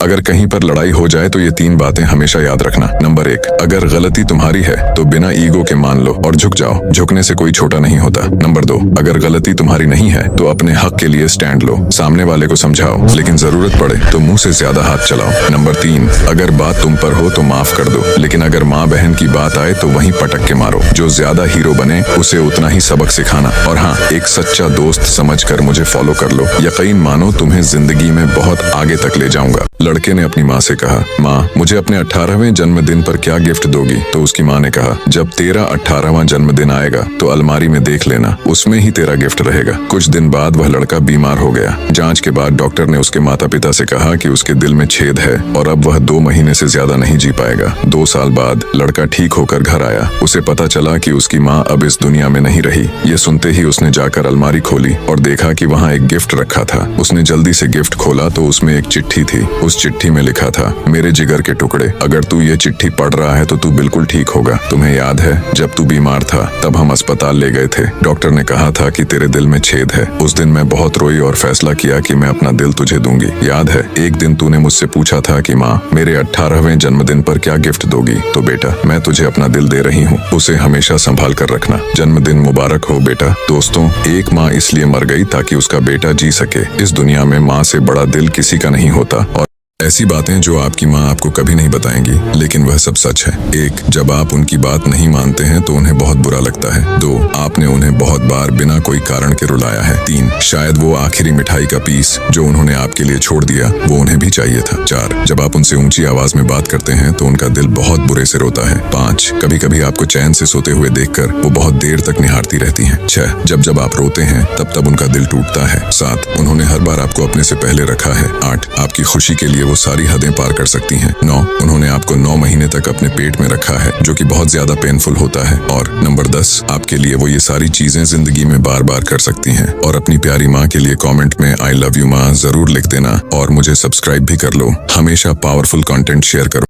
अगर कहीं पर लड़ाई हो जाए तो ये 3 बातें हमेशा याद रखना। नंबर 1, अगर गलती तुम्हारी है तो बिना ईगो के मान लो और झुक जाओ। झुकने से कोई छोटा नहीं होता। नंबर 2, अगर गलती तुम्हारी नहीं है तो अपने हक के लिए स्टैंड लो। सामने वाले को समझाओ, लेकिन जरूरत पड़े तो मुंह से ज्यादा हाथ चलाओ। नंबर 3, अगर बात तुम पर हो तो माफ कर दो, लेकिन अगर माँ बहन की बात आए तो वहीं पटक के मारो। जो ज्यादा हीरो बने उसे उतना ही सबक सिखाना। और हाँ, एक सच्चा दोस्त समझकर मुझे फॉलो कर लो। यकीन मानो तुम्हें जिंदगी में बहुत आगे तक ले जाऊंगा। लड़के ने अपनी माँ से कहा, माँ मुझे अपने 18वें जन्मदिन पर क्या गिफ्ट दोगी? तो उसकी माँ ने कहा, जब तेरा 18वां जन्मदिन आएगा तो अलमारी में देख लेना, उसमें ही तेरा गिफ्ट रहेगा। कुछ दिन बाद वह लड़का बीमार हो गया। जांच के बाद डॉक्टर ने उसके माता पिता से कहा कि उसके दिल में छेद है और अब वह 2 महीने से ज्यादा नहीं जी पाएगा। 2 साल बाद लड़का ठीक होकर घर आया। उसे पता चला कि उसकी माँ अब इस दुनिया में नहीं रही। ये सुनते ही उसने जाकर अलमारी खोली और देखा कि वहाँ एक गिफ्ट रखा था। उसने जल्दी से गिफ्ट खोला तो उसमें एक चिट्ठी थी। उस चिट्ठी में लिखा था, मेरे जिगर के टुकड़े, अगर तू ये चिट्ठी पढ़ रहा है तो तू बिल्कुल ठीक होगा। तुम्हें याद है जब तू बीमार था तब हम अस्पताल ले गए थे। डॉक्टर ने कहा था कि तेरे दिल में छेद है। उस दिन मैं बहुत रोई और फैसला किया कि मैं अपना दिल तुझे दूंगी। याद है एक दिन तूने मुझसे पूछा था कि माँ मेरे 18वें जन्मदिन पर क्या गिफ्ट दोगी? तो बेटा मैं तुझे अपना दिल दे रही हूँ, उसे हमेशा संभाल कर रखना। जन्मदिन मुबारक हो बेटा। दोस्तों, एक माँ इसलिए मर गई ताकि उसका बेटा जी सके। इस दुनिया में माँ से बड़ा दिल किसी का नहीं होता। और ऐसी बातें जो आपकी माँ आपको कभी नहीं बताएंगी, लेकिन वह सब सच है। 1, जब आप उनकी बात नहीं मानते हैं तो उन्हें बहुत बुरा लगता है। 2, आपने उन्हें बहुत बार बिना कोई कारण के रुलाया है। 3, शायद वो आखिरी मिठाई का पीस जो उन्होंने आपके लिए छोड़ दिया वो उन्हें भी चाहिए था। 4, जब आप उनसे ऊंची आवाज में बात करते हैं तो उनका दिल बहुत बुरे से रोता है। 5, कभी कभी आपको चैन से सोते हुए देखकर वो बहुत देर तक निहारती रहती हैं। 6, जब आप रोते हैं तब उनका दिल टूटता है। 7, उन्होंने हर बार आपको अपने से पहले रखा है। 8, आपकी खुशी के लिए वो सारी हदें पार कर सकती हैं। 9, उन्होंने आपको 9 महीने तक अपने पेट में रखा है, जो कि बहुत ज्यादा पेनफुल होता है। और नंबर 10, आपके लिए वो ये सारी चीजें जिंदगी में बार बार कर सकती हैं। और अपनी प्यारी माँ के लिए कमेंट में आई लव यू माँ जरूर लिख देना और मुझे सब्सक्राइब भी कर लो। हमेशा पावरफुल कंटेंट शेयर करो।